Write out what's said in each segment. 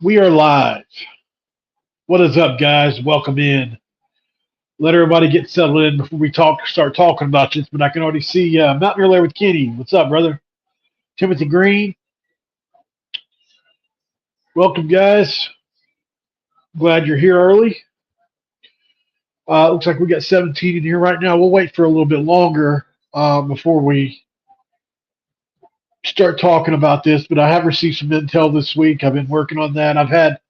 We are live. What is up, guys? Welcome in. Let everybody get settled in before we start talking about this. But I can already see Mountaineer there with Kenny. What's up, brother? Timothy Green. Welcome, guys. Glad you're here early. Looks like we got 17 in here right now. We'll wait for a little bit longer before we start talking about this. But I have received some intel this week. I've been working on that. I've had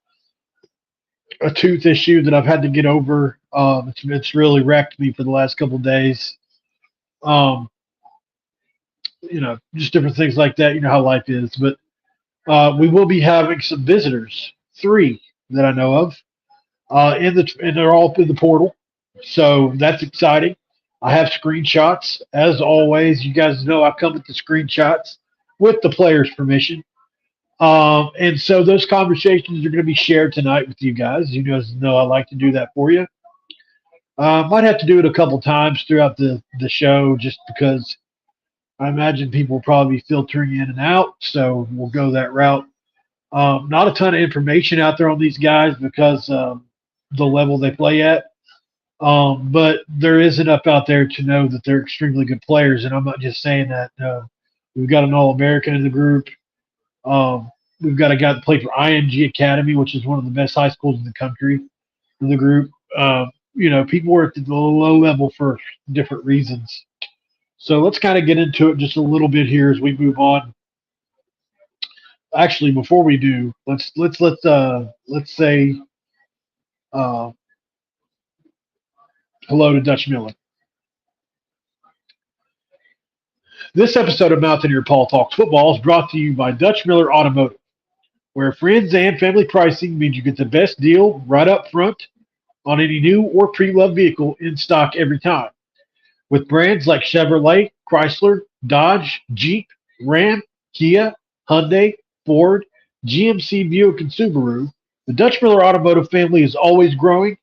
a tooth issue that I've had to get over. It's really wrecked me for the last couple of days. Just different things like that. You know how life is. But we will be having some visitors, 3 that I know of, and they're all in the portal. So that's exciting. I have screenshots. As always, you guys know I come with the screenshots with the players' permission. And so those conversations are going to be shared tonight with you guys. You guys know I like to do that for you. Might have to do it a couple times throughout the show just because I imagine people will probably be filtering in and out. So we'll go that route. Not a ton of information out there on these guys because the level they play at. But there is enough out there to know that they're extremely good players. And I'm not just saying that. We've got an All-American in the group. We've got a guy that played for IMG Academy, which is one of the best high schools in the country, in the group. People are at the low level for different reasons. So let's kind of get into it just a little bit here as we move on. Actually, before we do, let's say hello to Dutch Miller. This episode of Mountaineer Paul Talks Football is brought to you by Dutch Miller Automotive, where friends and family pricing means you get the best deal right up front on any new or pre-loved vehicle in stock every time. With brands like Chevrolet, Chrysler, Dodge, Jeep, Ram, Kia, Hyundai, Ford, GMC, Buick, and Subaru, the Dutch Miller Automotive family is always growing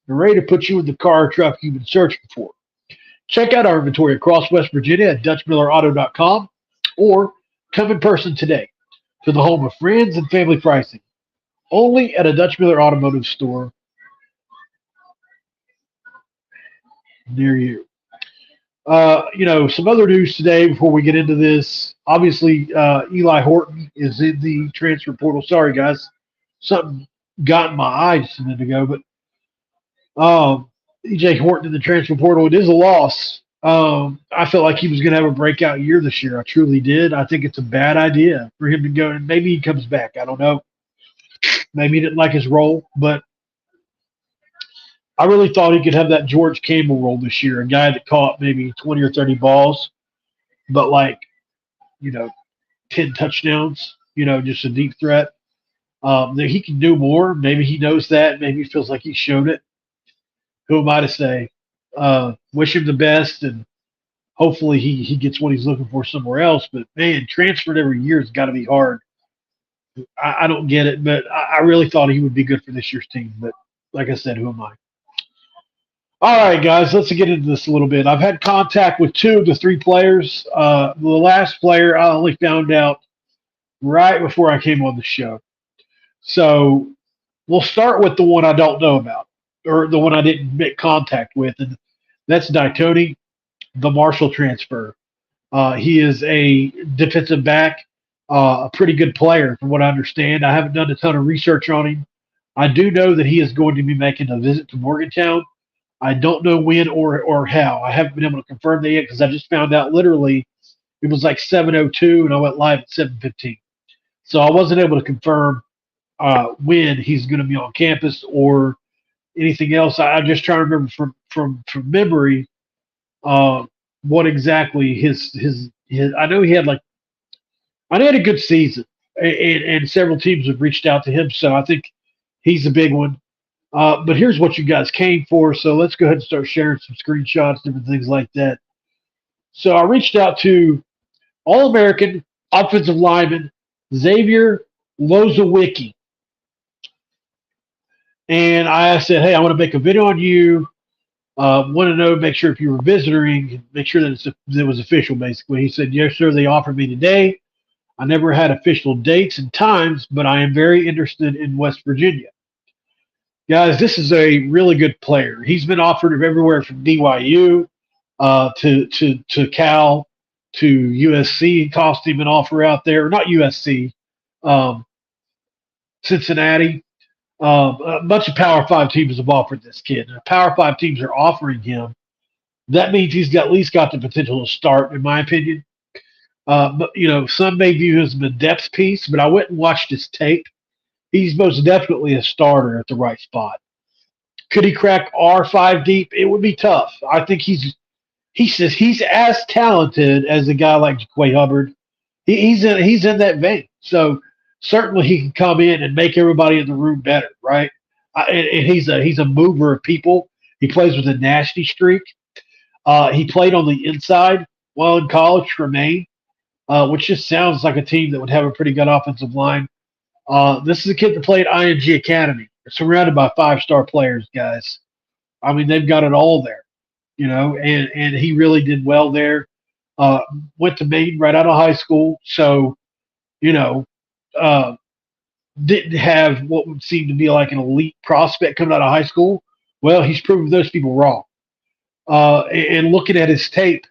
and ready to put you in the car or truck you've been searching for. Check out our inventory across West Virginia at DutchMillerAuto.com or come in person today to the home of friends and family pricing. Only at a Dutch Miller Automotive store near you. Some other news today before we get into this. Obviously, Eli Horton is in the transfer portal. Sorry, guys. Something got in my eye just a minute ago. But EJ Horton in the transfer portal, it is a loss. I felt like he was going to have a breakout year this year. I truly did. I think it's a bad idea for him to go, and maybe he comes back. I don't know. Maybe he didn't like his role, but I really thought he could have that George Campbell role this year, a guy that caught maybe 20 or 30 balls, but 10 touchdowns, just a deep threat. That he can do more. Maybe he knows that. Maybe he feels like he showed it. Who am I to say? Wish him the best, and hopefully he gets what he's looking for somewhere else. But, man, transferred every year has got to be hard. I don't get it, but I really thought he would be good for this year's team. But, like I said, who am I? All right, guys, let's get into this a little bit. I've had contact with 2 of the 3 players. The last player I only found out right before I came on the show. So we'll start with the one I don't know about, or the one I didn't make contact with, and that's Donon, the Marshall transfer. He is a defensive back, a pretty good player from what I understand. I haven't done a ton of research on him. I do know that he is going to be making a visit to Morgantown. I don't know when or how. I haven't been able to confirm that yet because I just found out literally it was like 7:02 and I went live at 7:15. So I wasn't able to confirm when he's going to be on campus or anything else. I'm just trying to remember from memory what exactly his I know he had a good season and several teams have reached out to him. So I think he's a big one. But here's what you guys came for. So let's go ahead and start sharing some screenshots, different things like that. So I reached out to All-American offensive lineman Xavier Lozowicki. And I said, hey, I want to make a video on you. Want to know, make sure if you were visiting, make sure that it was official, basically. He said, yes, sir, they offered me today. I never had official dates and times, but I am very interested in West Virginia. Guys, this is a really good player. He's been offered everywhere from BYU to Cal to USC. It cost him an offer out there. Not USC, um, Cincinnati. A bunch of Power Five teams have offered this kid. And if Power Five teams are offering him, that means he's got at least got the potential to start, in my opinion. But some may view him as a depth piece, but I went and watched his tape. He's most definitely a starter at the right spot. Could he crack R5 deep? It would be tough. I think he's as talented as a guy like Jaquay Hubbard. He's in that vein. So certainly he can come in and make everybody in the room better, right? And he's a mover of people. He plays with a nasty streak. He played on the inside while in college for Maine, which just sounds like a team that would have a pretty good offensive line. This is a kid that played IMG Academy. They're surrounded by five-star players, guys. I mean, they've got it all there, and he really did well there. Went to Maine right out of high school, so, didn't have what would seem to be like an elite prospect coming out of high school. Well, he's proven those people wrong. And looking at his tape,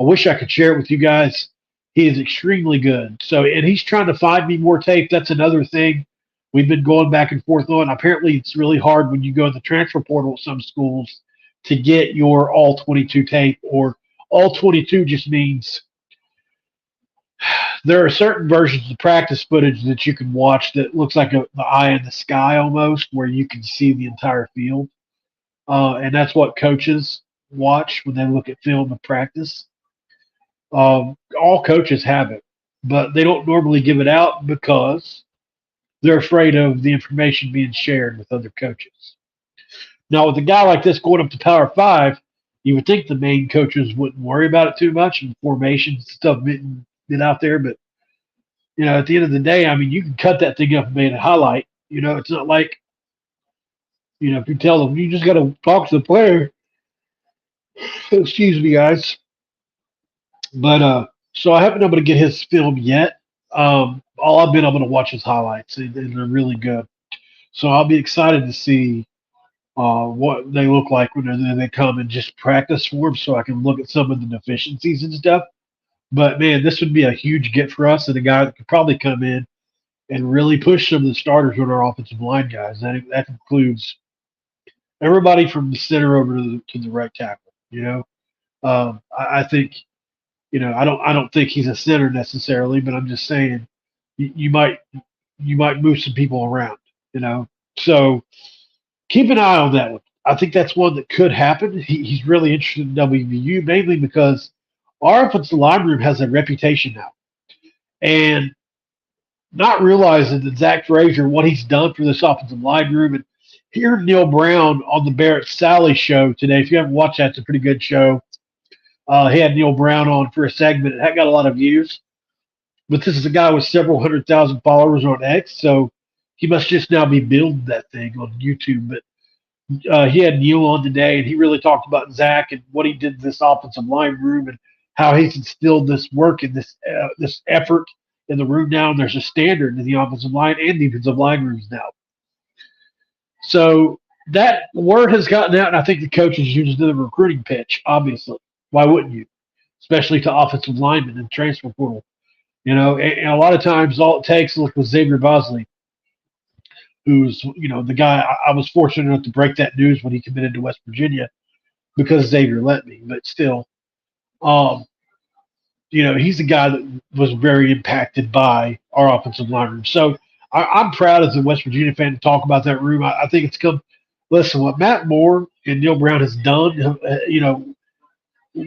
I wish I could share it with you guys. He is extremely good. So, and he's trying to find me more tape. That's another thing we've been going back and forth on. Apparently, it's really hard when you go in the transfer portal at some schools to get your all 22 tape, or all 22 just means there are certain versions of practice footage that you can watch that looks like the eye in the sky almost, where you can see the entire field. And that's what coaches watch when they look at film and practice. All coaches have it, but they don't normally give it out because they're afraid of the information being shared with other coaches. Now, with a guy like this going up to Power 5, you would think the main coaches wouldn't worry about it too much and formations and stuff being out there. But, at the end of the day, I mean, you can cut that thing up and make it a highlight. It's not like, if you tell them, you just got to talk to the player. Excuse me, guys. But so I haven't been able to get his film yet. All I've been able to watch his highlights, and they're really good. So I'll be excited to see what they look like when they come and just practice for him, so I can look at some of the deficiencies and stuff. But man, this would be a huge get for us, and a guy that could probably come in and really push some of the starters on our offensive line, guys. That includes everybody from the center over to the right tackle. I think. I don't think he's a center necessarily, but I'm just saying you might move some people around, So keep an eye on that one. I think that's one that could happen. He's really interested in WVU, mainly because our offensive line room has a reputation now. And not realizing that Zach Frazier, what he's done for this offensive line room, and hearing Neil Brown on the Barrett Sally show today, if you haven't watched that, it's a pretty good show. He had Neil Brown on for a segment. It got a lot of views. But this is a guy with several 100,000 followers on X, so he must just now be building that thing on YouTube. But he had Neil on today, and he really talked about Zach and what he did to this offensive line room and how he's instilled this work and this effort in the room now. And there's a standard in the offensive line and defensive line rooms now. So that word has gotten out, and I think the coaches used the recruiting pitch, obviously. Why wouldn't you? Especially to offensive linemen and transfer portal. And a lot of times all it takes, look with Xavier Bosley, who's, the guy I was fortunate enough to break that news when he committed to West Virginia because Xavier let me. But still, he's a guy that was very impacted by our offensive line room. So I'm proud as a West Virginia fan to talk about that room. I think it's come – listen, what Matt Moore and Neil Brown has done,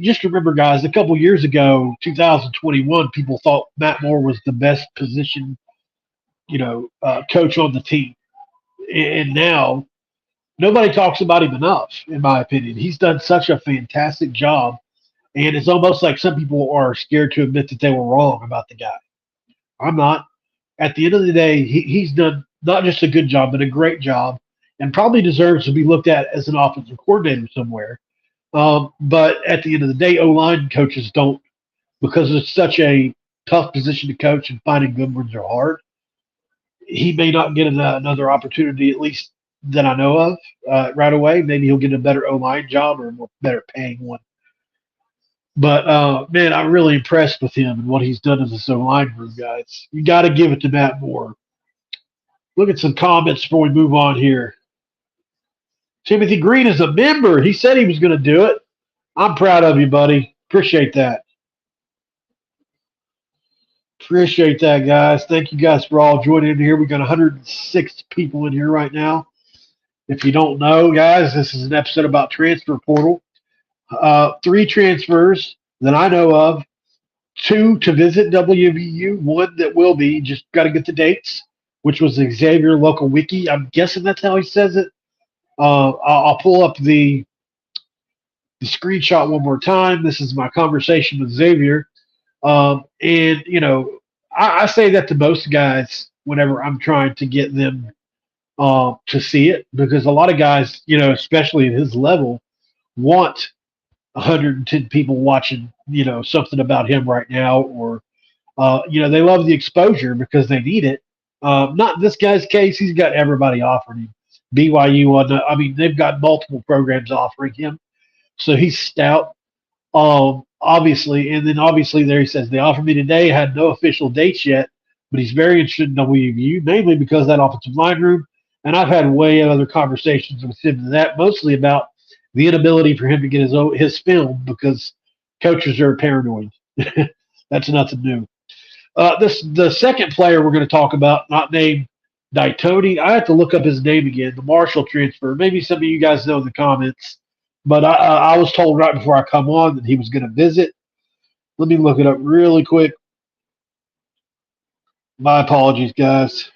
just remember, guys, a couple years ago, 2021, people thought Matt Moore was the best position, coach on the team. And now nobody talks about him enough, in my opinion. He's done such a fantastic job. And it's almost like some people are scared to admit that they were wrong about the guy. I'm not. At the end of the day, he's done not just a good job, but a great job, and probably deserves to be looked at as an offensive coordinator somewhere. But at the end of the day, O-line coaches don't, because it's such a tough position to coach, and finding good ones are hard. He may not get another opportunity, at least that I know of, right away. Maybe he'll get a better O-line job or a more better paying one. But, man, I'm really impressed with him and what he's done as a O-line group, guys. You got to give it to Matt Moore. Look at some comments before we move on here. Timothy Green is a member. He said he was going to do it. I'm proud of you, buddy. Appreciate that. Appreciate that, guys. Thank you guys for all joining in here. We got 106 people in here right now. If you don't know, guys, this is an episode about transfer portal. 3 transfers that I know of. 2 to visit WVU. 1 that will be. Just got to get the dates, which was Xavier Loa Wiki. I'm guessing that's how he says it. I'll pull up the screenshot one more time. This is my conversation with Xavier. And, you know, I say that to most guys whenever I'm trying to get them to see it, because a lot of guys, you know, especially at his level, want 110 people watching, you know, something about him right now, or, you know, they love the exposure because they need it. Not in this guy's case. He's got everybody offering him. BYU, I mean, they've got multiple programs offering him. So he's stout, obviously. And then obviously there he says, they offered me today, had no official dates yet, but he's very interested in WVU, mainly because of that offensive line room. And I've had way other conversations with him than that, mostly about the inability for him to get his film because coaches are paranoid. That's nothing new. The second player we're going to talk about, not named Daitoni. I have to look up his name again, the Marshall transfer. Maybe some of you guys know in the comments. But I was told right before I come on that he was going to visit. Let me look it up really quick. My apologies, guys.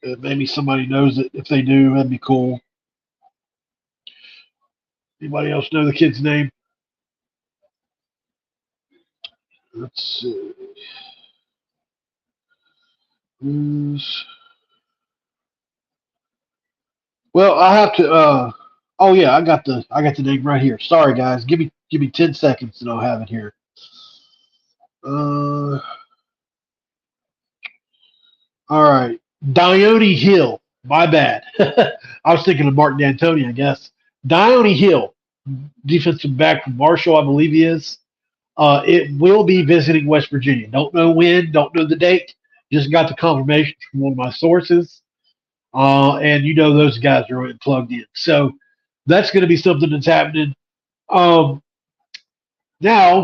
Maybe somebody knows it. If they do, that'd be cool. Anybody else know the kid's name? Let's see. Well, I have to. Oh yeah, I got the name right here. Sorry, guys. Give me 10 seconds and I'll have it here. All right, Donon Hill. My bad. I was thinking of Martin D'Antoni, I guess. Donon Hill, defensive back from Marshall, I believe he is. It will be visiting West Virginia. Don't know when, don't know the date. Just got the confirmation from one of my sources. And you know those guys are plugged in. So that's going to be something that's happening. Now,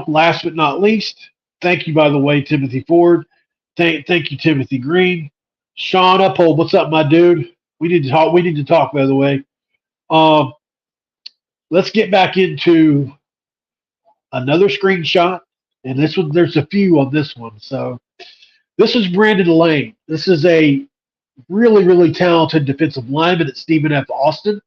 last but not least, thank you, by the way, Timothy Ford. Thank you, Timothy Green. Sean Uphold, what's up, my dude? We need to talk. We need to talk, by the way. Let's get back into another screenshot, and this one, there's a few on this one. So this is Brandon Lane. This is a really, really talented defensive lineman at Stephen F. Austin.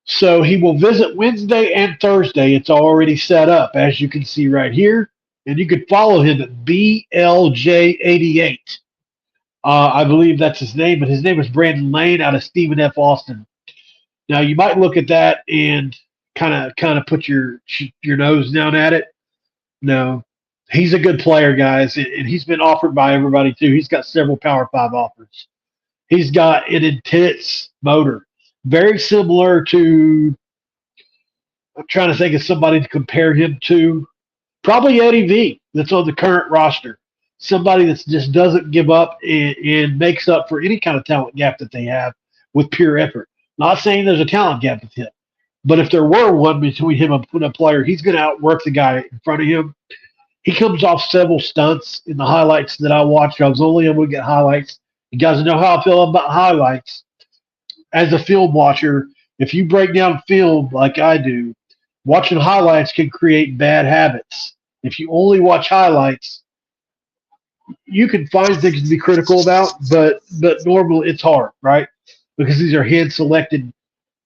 So he will visit Wednesday and Thursday. It's already set up, as you can see right here. And you can follow him at BLJ88. I believe that's his name, but his name is Brandon Lane out of Stephen F. Austin. Now, you might look at that and kind of put your nose down at it. No, he's a good player, guys, and he's been offered by everybody too. He's got several Power 5 offers. He's got an intense motor, very similar to, I'm trying to think of somebody to compare him to, probably Eddie V that's on the current roster. Somebody that just doesn't give up and makes up for any kind of talent gap that they have with pure effort. Not saying there's a talent gap with him, but if there were one between him and a player, he's going to outwork the guy in front of him. He comes off several stunts in the highlights that I watched. I was only able to get highlights. You guys know how I feel about highlights. As a film watcher, if you break down film like I do, watching highlights can create bad habits. If you only watch highlights, you can find things to be critical about, but normally it's hard, right? Because these are hand-selected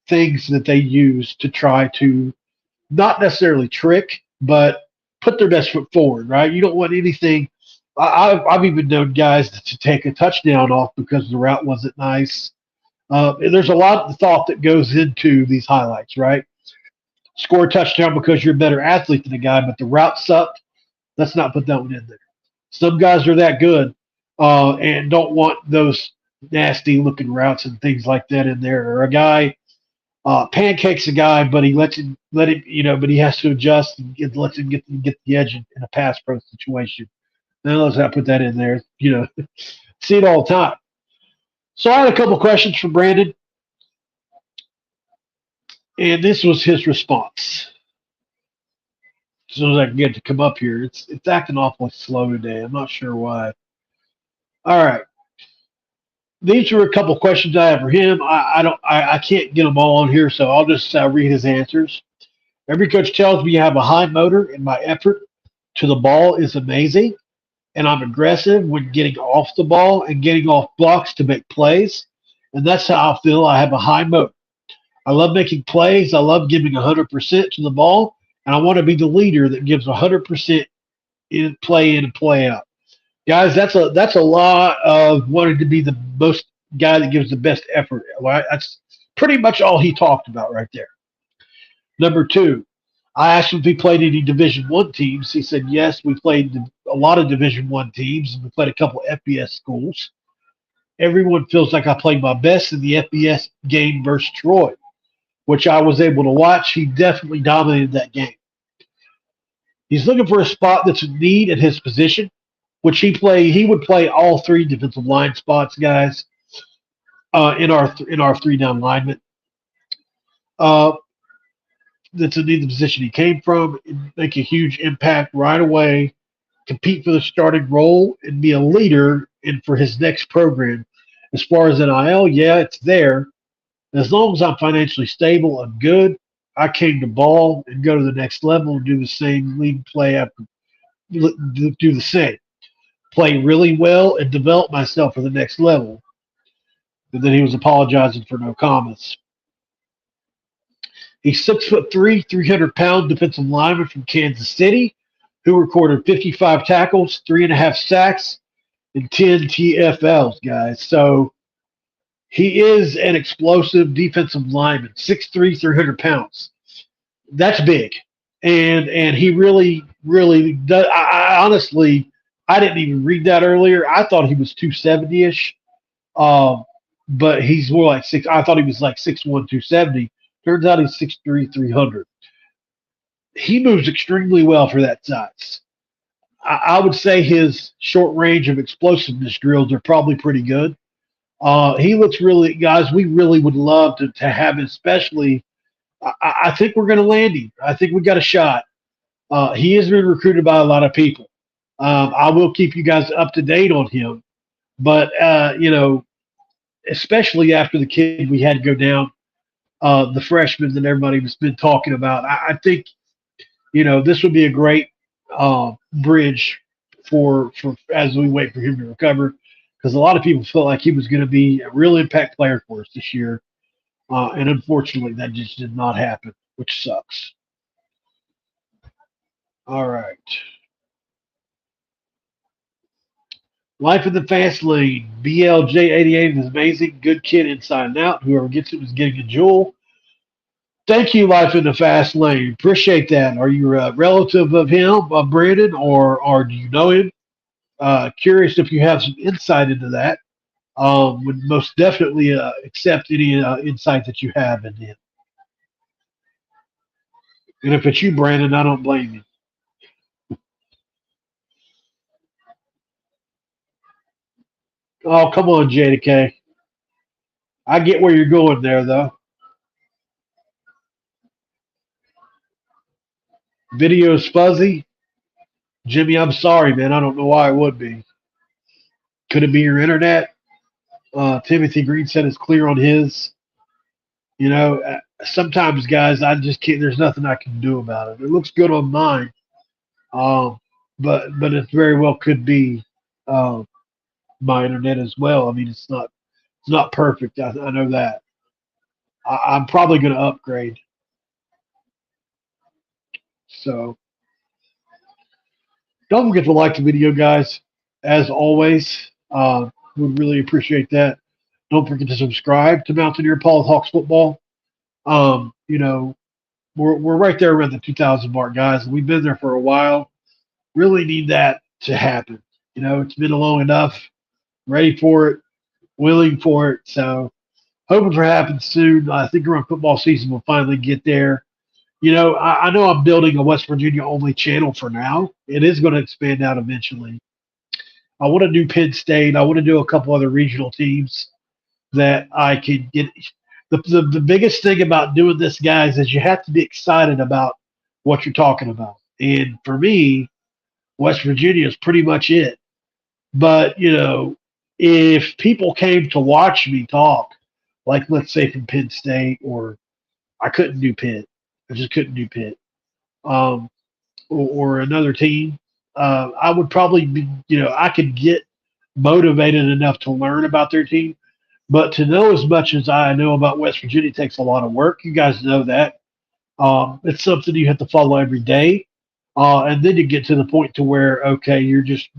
things that they use to try to not necessarily trick, but put their best foot forward, right? You don't want anything. I've even known guys to take a touchdown off because the route wasn't nice. There's a lot of thought that goes into these highlights, right? Score a touchdown because you're a better athlete than the guy, but the route sucked. Let's not put that one in there. Some guys are that good and don't want those nasty looking routes and things like that in there. Or a guy pancakes a guy, but he let him, but he has to adjust and lets him get the edge in a pass pro situation. Now let's not put that in there. See it all the time. So I had a couple questions for Brandon, and this was his response. As soon as I can get it to come up here, it's acting awfully slow today. I'm not sure why. All right, these are a couple questions I have for him. I can't get them all on here, so I'll just read his answers. Every coach tells me I have a high motor, and my effort to the ball is amazing, and I'm aggressive when getting off the ball and getting off blocks to make plays, and that's how I feel. I have a high motor. I love making plays. I love giving 100% to the ball, and I want to be the leader that gives 100% in play in and play out. Guys, that's a lot of wanting to be the most guy that gives the best effort. Right? That's pretty much all he talked about right there. Number two, I asked him if he played any Division One teams. He said yes. We played a lot of Division One teams. We played a couple of FBS schools. Everyone feels like I played my best in the FBS game versus Troy, which I was able to watch. He definitely dominated that game. He's looking for a spot that's in need at his position, which he would play all three defensive line spots, guys, in our three down linemen. That's in need of the position he came from, make a huge impact right away, compete for the starting role, and be a leader in for his next program. As far as NIL, yeah, it's there. As long as I'm financially stable and good, I came to ball and go to the next level and do the same, lead play after, do the same, play really well and develop myself for the next level. And then he was apologizing for no comments. He's 6'3", 300-pound defensive lineman from Kansas City, who recorded 55 tackles, 3.5 sacks, and 10 TFLs, guys. So he is an explosive defensive lineman, 6'3", 300 pounds. That's big. And he really, really does. I honestly, I didn't even read that earlier. I thought he was 270-ish. But he's more like six. I thought he was like 6'1", 270. Turns out he's 6'3", 300. He moves extremely well for that size. I would say his short range of explosiveness drills are probably pretty good. He looks really, guys, we really would love to have him, especially. I think we're going to land him. I think we got a shot. He has been recruited by a lot of people. I will keep you guys up to date on him. But, especially after the kid we had go down, the freshman that everybody's been talking about. I think, this would be a great bridge for as we wait for him to recover, because a lot of people felt like he was going to be a real impact player for us this year, and unfortunately that just did not happen, which sucks. All right. Life in the fast lane. BLJ88 is amazing. Good kid inside and out. Whoever gets it is getting a jewel. Thank you, Life in the fast lane. Appreciate that. Are you a relative of him, Brandon, or do you know him? Curious if you have some insight into that. Would most definitely accept any insight that you have in him. And if it's you, Brandon, I don't blame you. Oh, come on, JDK. I get where you're going there, though. Video's fuzzy. Jimmy, I'm sorry, man. I don't know why it would be. Could it be your internet? Timothy Green said it's clear on his. Sometimes, guys, I just can't. There's nothing I can do about it. It looks good on mine, but it very well could be my internet as well. I mean, it's not perfect. I know that. I'm probably going to upgrade. So don't forget to like the video, guys. As always, would really appreciate that. Don't forget to subscribe to Mountaineer Paul Hawks Football. You know, we're right there around the 2,000 mark, guys. We've been there for a while. Really need that to happen. You know, it's been long enough. Ready for it, willing for it. So hoping for it happens soon. I think around football season we'll finally get there. You know, I know I'm building a West Virginia only channel for now. It is going to expand out eventually. I want to do Penn State. I want to do a couple other regional teams that I can get. The biggest thing about doing this, guys, is you have to be excited about what you're talking about. And for me, West Virginia is pretty much it. But, you know, if people came to watch me talk, like let's say from Penn State, or I couldn't do Pitt, I just couldn't do Pitt, um, or another team, I would probably be, you know, I could get motivated enough to learn about their team. But to know as much as I know about West Virginia takes a lot of work. You guys know that. It's something you have to follow every day. And then you get to the point to where, okay, you're just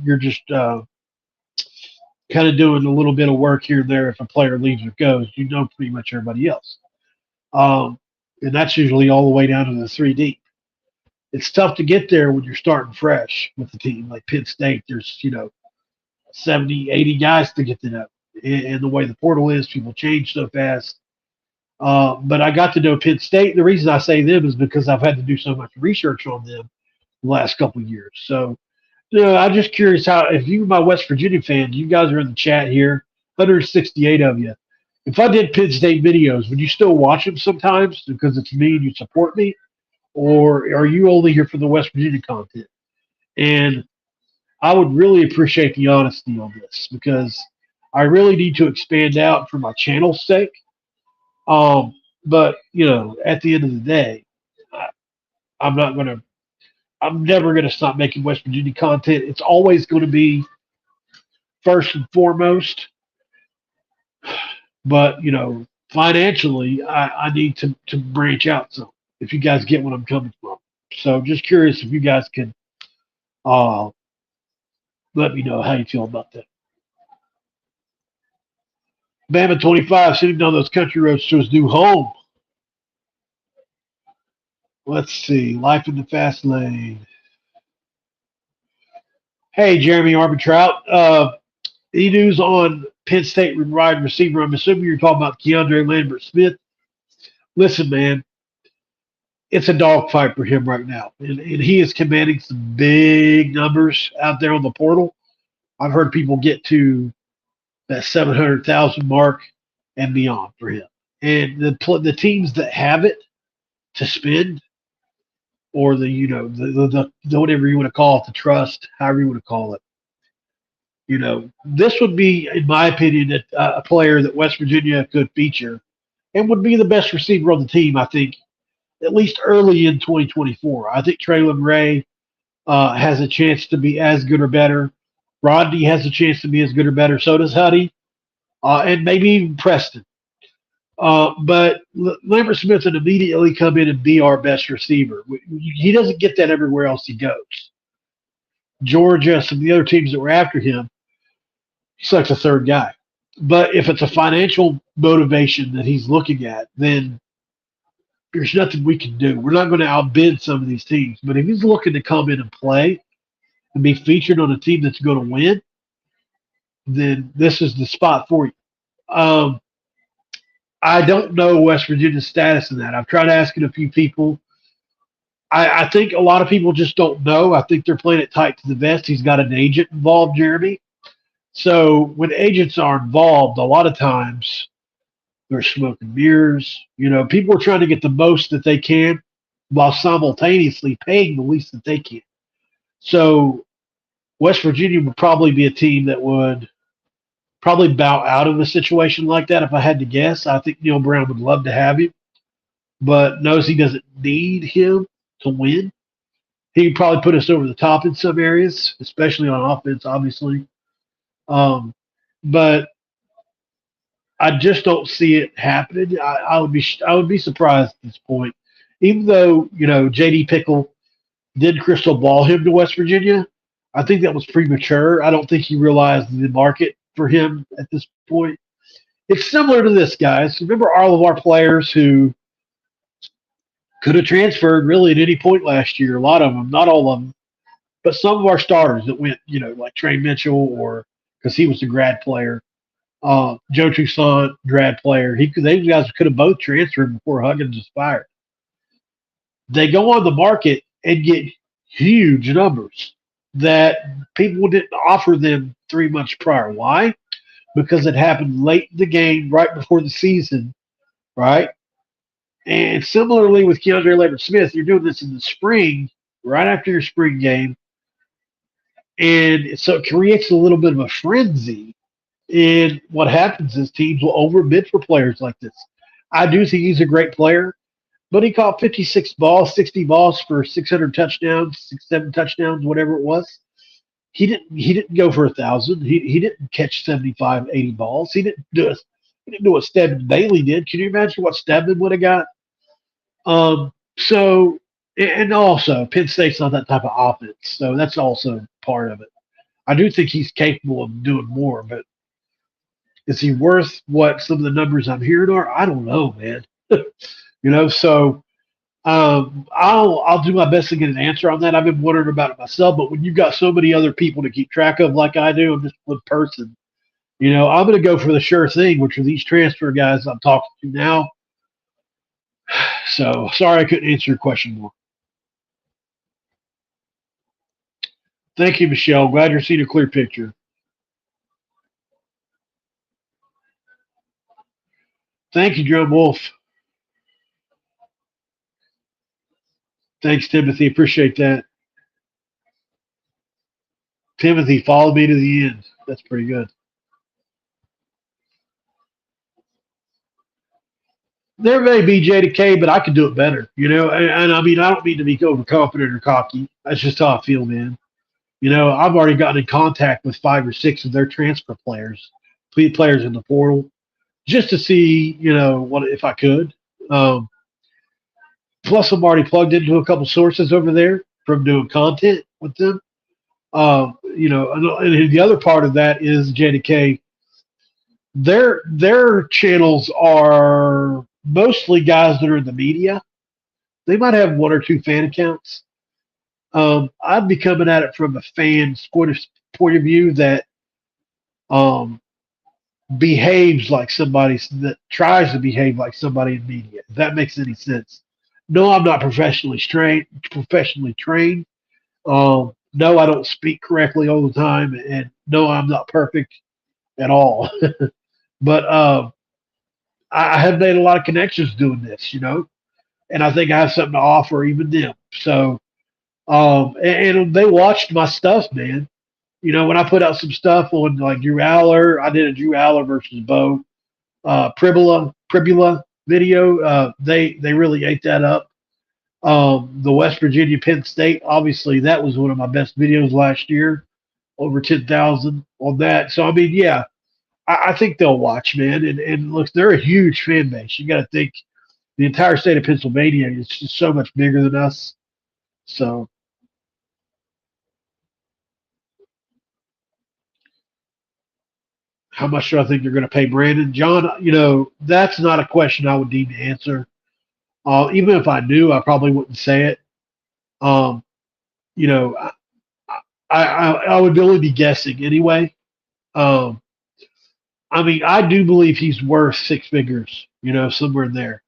kind of doing a little bit of work here and there. If a player leaves or goes, you know pretty much everybody else. Um, and that's usually all the way down to the 3D. It's tough to get there when you're starting fresh with the team. Like Penn State, there's, you know, 70, 80 guys to get to know. And the way the portal is, people change so fast. But I got to know Penn State. The reason I say them is because I've had to do so much research on them the last couple of years. So, you know, I'm just curious how, if you're my West Virginia fan, you guys are in the chat here, 168 of you. If I did Penn State videos, would you still watch them sometimes because it's me and you support me? Or are you only here for the West Virginia content? And I would really appreciate the honesty on this because I really need to expand out for my channel's sake. But you know, at the end of the day, I, I'm not gonna. I'm never gonna stop making West Virginia content. It's always going to be first and foremost. But you know, financially, I need to branch out some. If you guys get what I'm coming from, so just curious if you guys can uh, let me know how you feel about that. Bama 25 sitting down those country roads to his new home. Let's see. Life in the fast lane. Hey, Jeremy Arbitrout. E-News on Penn State wide receiver. I'm assuming you're talking about Keandre Lambert Smith. Listen, man, it's a dogfight for him right now. And he is commanding some big numbers out there on the portal. I've heard people get to that 700,000 mark and beyond for him. And the teams that have it to spend, or the, you know, the whatever you want to call it, the trust, however you want to call it, you know, this would be, in my opinion, a player that West Virginia could feature and would be the best receiver on the team, I think, at least early in 2024. I think Traylon Ray has a chance to be as good or better. Rodney has a chance to be as good or better. So does Huddy, and maybe even Preston. But Lambert Smith would immediately come in and be our best receiver. He doesn't get that everywhere else he goes. Georgia, some of the other teams that were after him, he's like the third guy. But if it's a financial motivation that he's looking at, then there's nothing we can do. We're not going to outbid some of these teams. But if he's looking to come in and play and be featured on a team that's going to win, then this is the spot for you. I don't know West Virginia's status in that. I've tried asking a few people. I think a lot of people just don't know. I think they're playing it tight to the vest. He's got an agent involved, Jeremy. So when agents are involved, a lot of times they're smoking mirrors. You know, people are trying to get the most that they can while simultaneously paying the least that they can. So West Virginia would probably be a team that would probably bow out of a situation like that if I had to guess. I think Neil Brown would love to have him, but knows he doesn't need him to win. He could probably put us over the top in some areas, especially on offense, obviously. But I just don't see it happening. I would be surprised at this point, even though you know J.D. Pickle did crystal ball him to West Virginia. I think that was premature. I don't think he realized the market for him at this point. It's similar to this, guys. Remember all of our players who could have transferred really at any point last year. A lot of them, not all of them, but some of our starters that went, like Trey Mitchell, or because he was a grad player, Joe Toussaint, grad player. Those guys could have both transferred before Huggins was fired. They go on the market and get huge numbers that people didn't offer them 3 months prior. Why? Because it happened late in the game, right before the season, right? And similarly with Keandre Lambert-Smith, you're doing this in the spring, right after your spring game, and so it creates a little bit of a frenzy. And what happens is teams will overbid for players like this. I do think he's a great player, but he caught 56 balls, 60 balls for 600 touchdowns, 7 touchdowns, whatever it was. He didn't go for 1,000. He didn't catch 75, 80 balls. He didn't do what Stedman Bailey did. Can you imagine what Stedman would have got? So, and also Penn State's not that type of offense, so that's also part of it. I do think he's capable of doing more, but is he worth what some of the numbers I'm hearing are? I don't know, man. So I'll do my best to get an answer on that. I've been wondering about it myself, but when you've got so many other people to keep track of, like I do, I'm just one person. I'm going to go for the sure thing, which are these transfer guys I'm talking to now. So sorry I couldn't answer your question more. Thank you, Michelle. Glad you're seeing a clear picture. Thank you, John Wolf. Thanks, Timothy. Appreciate that. Timothy, follow me to the end. That's pretty good. There may be J to K, but I could do it better, And I mean, I don't mean to be overconfident or cocky. That's just how I feel, man. I've already gotten in contact with 5 or 6 of their transfer players in the portal, just to see, what if I could. Plus, I'm already plugged into a couple sources over there from doing content with them. And the other part of that is JDK. Their channels are mostly guys that are in the media. They might have 1 or 2 fan accounts. I'd be coming at it from a fan's point of view that behaves like somebody that tries to behave like somebody in media. If that makes any sense. No, I'm not professionally trained. No, I don't speak correctly all the time, and no, I'm not perfect at all. But I have made a lot of connections doing this, and I think I have something to offer even them. So, and they watched my stuff, man. When I put out some stuff on like Drew Aller, I did a Drew Aller versus Bo Pribula video. They really ate that up. The West Virginia Penn State, obviously, that was one of my best videos last year, over 10,000 on that. So I mean, yeah, I think they'll watch, man. And look, they're a huge fan base. You got to think the entire state of Pennsylvania is just so much bigger than us. So. How much do I think they're going to pay Brandon? John, that's not a question I would need to answer. Even if I knew, I probably wouldn't say it. You know, I would only be guessing anyway. I mean, I do believe he's worth 6 figures, somewhere in there.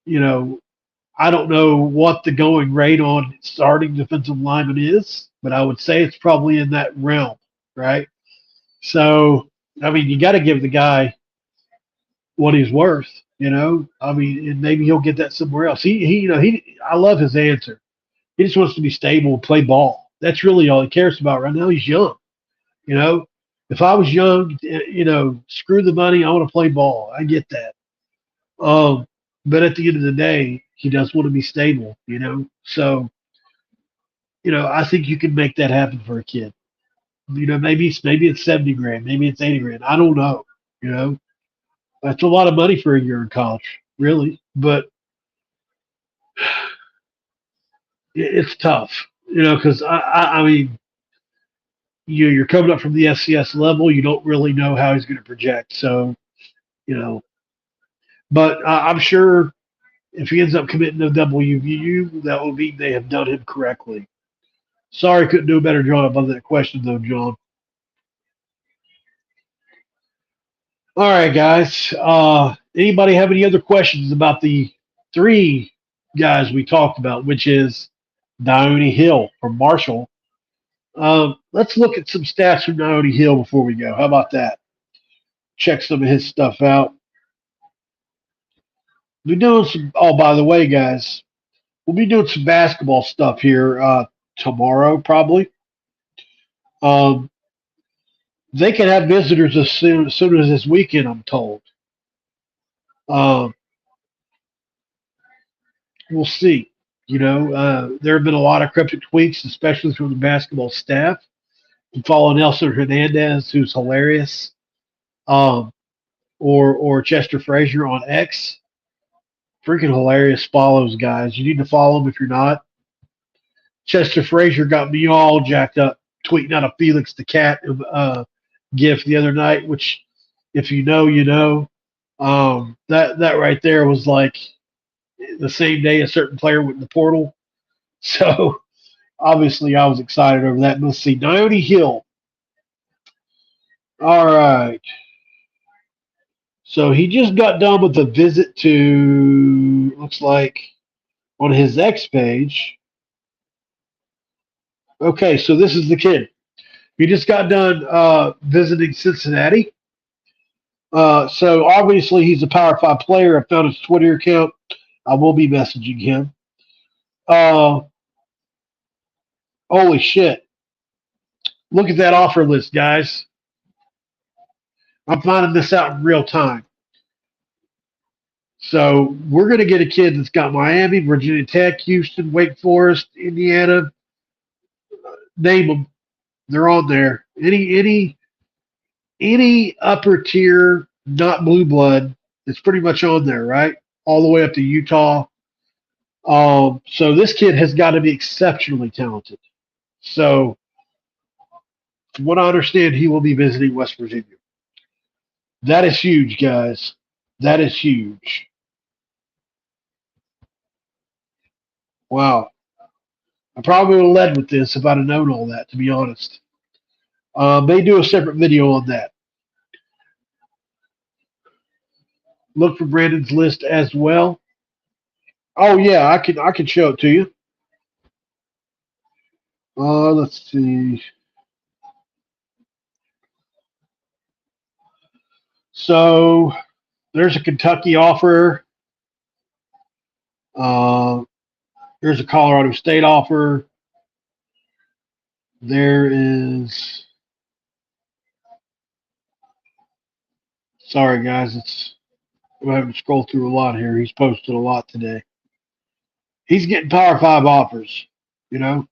You know, I don't know what the going rate on starting defensive lineman is, but I would say it's probably in that realm, right? So, I mean, you got to give the guy what he's worth, I mean, and maybe he'll get that somewhere else. I love his answer. He just wants to be stable, play ball. That's really all he cares about right now. He's young, you know. If I was young, screw the money. I want to play ball. I get that. But at the end of the day, he does want to be stable, So, I think you can make that happen for a kid. Maybe it's 70 grand, maybe it's 80 grand. I don't know. That's a lot of money for a year in college, really. But it's tough, because I mean, you're coming up from the SCS level. You don't really know how he's going to project. So, you know, but I'm sure if he ends up committing to WVU, that will mean they have done him correctly. Sorry, couldn't do a better job on that question, though, John. All right, guys. Anybody have any other questions about the three guys we talked about, which is Donon Hill from Marshall? Let's look at some stats from Donon Hill before we go. How about that? Check some of his stuff out. We're doing some. Oh, by the way, guys, we'll be doing some basketball stuff here tomorrow, probably. Um, they can have visitors as soon as this weekend, I'm told. Um, we'll see. There have been a lot of cryptic tweets, especially from the basketball staff. You follow Nelson Hernandez, who's hilarious, um, or Chester Frazier on X. Freaking hilarious follows, guys. You need to follow him if you're not. Chester Frazier got me all jacked up tweeting out a Felix the Cat gif the other night, which, if you know, you know. That right there was like the same day a certain player went in the portal. So obviously I was excited over that. Let's see, Donon Hill. All right. So he just got done with a visit to, looks like, on his X page. Okay, so this is the kid. He just got done visiting Cincinnati. So obviously he's a Power 5 player. I found his Twitter account. I will be messaging him. Holy shit. Look at that offer list, guys. I'm finding this out in real time. So we're going to get a kid that's got Miami, Virginia Tech, Houston, Wake Forest, Indiana. Name them. They're on there. Any upper tier, not blue blood, it's pretty much on there, right? All the way up to Utah. So this kid has got to be exceptionally talented. So from what I understand, he will be visiting West Virginia. That is huge, guys. That is huge. Wow. I probably would have led with this if I'd have known all that, to be honest. May do a separate video on that. Look for Brandon's list as well. Oh yeah, I can show it to you. Let's see. So there's a Kentucky offer. There's a Colorado State offer. There is. Sorry, guys. I'm having to scroll through a lot here. He's posted a lot today. He's getting Power 5 offers, and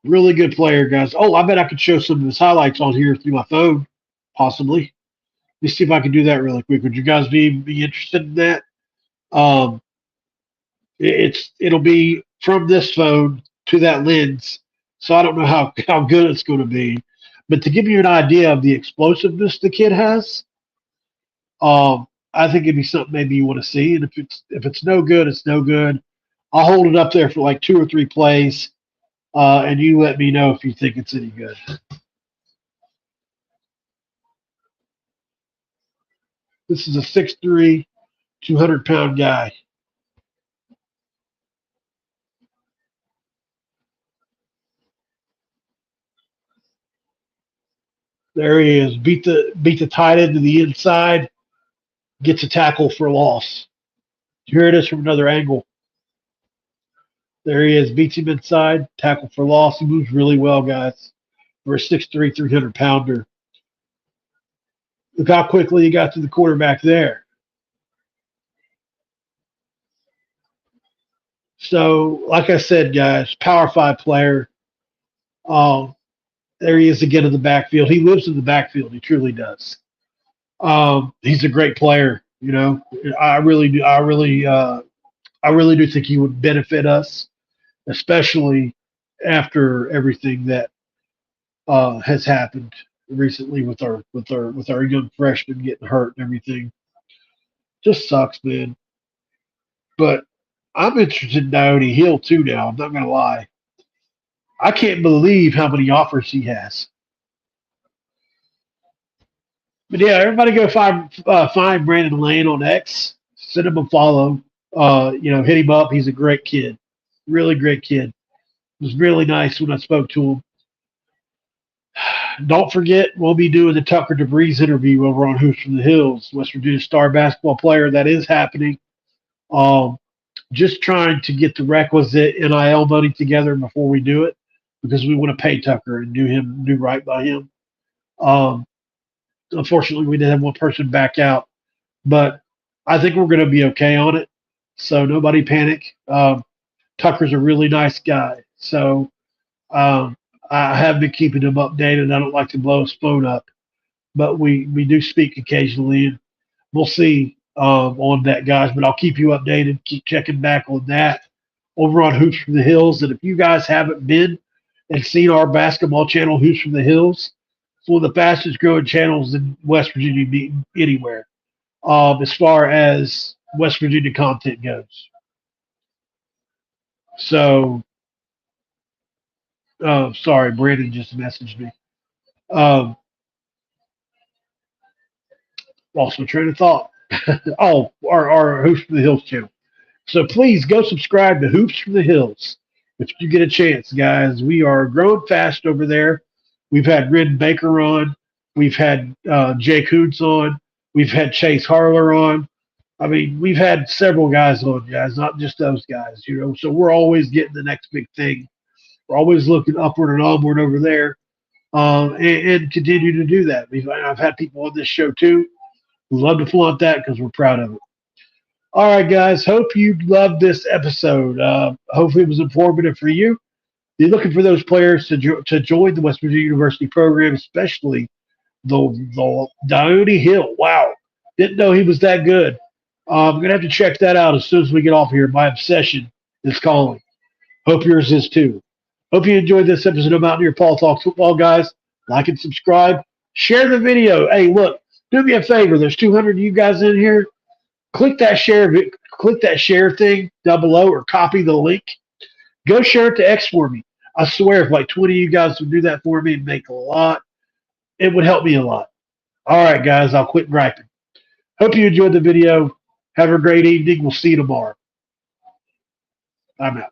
really good player, guys. Oh, I bet I could show some of his highlights on here through my phone, possibly. Let me see if I can do that really quick. Would you guys be interested in that? It'll be from this phone to that lens, so I don't know how good it's going to be. But to give you an idea of the explosiveness the kid has, I think it'd be something maybe you want to see. And if it's no good, it's no good. I'll hold it up there for like 2 or 3 plays, and you let me know if you think it's any good. This is a 6'3", 200-pound guy. There he is. Beat the tight end to the inside. Gets a tackle for loss. Here it is from another angle. There he is. Beats him inside. Tackle for loss. He moves really well, guys. For a 6'3", 300-pounder. Look how quickly he got to the quarterback there. So, like I said, guys, Power 5 player. There he is again in the backfield. He lives in the backfield. He truly does. He's a great player. I really do. I really do think he would benefit us, especially after everything that has happened recently with our young freshmen getting hurt and everything. Just sucks, man. But I'm interested in Donon Hill too now. I'm not gonna lie. I can't believe how many offers he has. But yeah, everybody go find Brandon Lane on X. Send him a follow. Hit him up. He's a great kid, really great kid. It was really nice when I spoke to him. Don't forget, we'll be doing the Tucker DeVries interview over on Hoops from the Hills, West Virginia star basketball player. That is happening. Um, just trying to get the requisite NIL money together before we do it because we want to pay Tucker and do right by him. Um, Unfortunately, we did have one person back out, but I think we're going to be okay on it. So nobody panic. Tucker's a really nice guy. So um, I have been keeping him updated. I don't like to blow his phone up, but we do speak occasionally, and we'll see on that, guys. But I'll keep you updated. Keep checking back on that over on Hoops from the Hills. And if you guys haven't been and seen our basketball channel, Hoops from the Hills, it's one of the fastest growing channels in West Virginia anywhere, as far as West Virginia content goes. So, sorry, Brandon just messaged me. Lost my train of thought. Oh, our Hoops from the Hills channel. So please go subscribe to Hoops from the Hills if you get a chance, guys. We are growing fast over there. We've had Red Baker on. We've had Jake Hoots on. We've had Chase Harler on. I mean, we've had several guys on, guys, not just those guys, So we're always getting the next big thing. We're always looking upward and onward over there, and continue to do that. I've had people on this show too who love to flaunt that because we're proud of it. All right, guys. Hope you loved this episode. Hopefully, it was informative for you. You're looking for those players to join the West Virginia University program, especially the Donon Hill. Wow, didn't know he was that good. I'm gonna have to check that out as soon as we get off here. My obsession is calling. Hope yours is too. Hope you enjoyed this episode of Mountaineer Paul Talks Football, guys. Like and subscribe. Share the video. Hey, look, do me a favor. There's 200 of you guys in here. Click that share thing down below, or copy the link. Go share it to X for me. I swear, if like 20 of you guys would do that for me and make a lot, it would help me a lot. All right, guys, I'll quit griping. Hope you enjoyed the video. Have a great evening. We'll see you tomorrow. I'm out.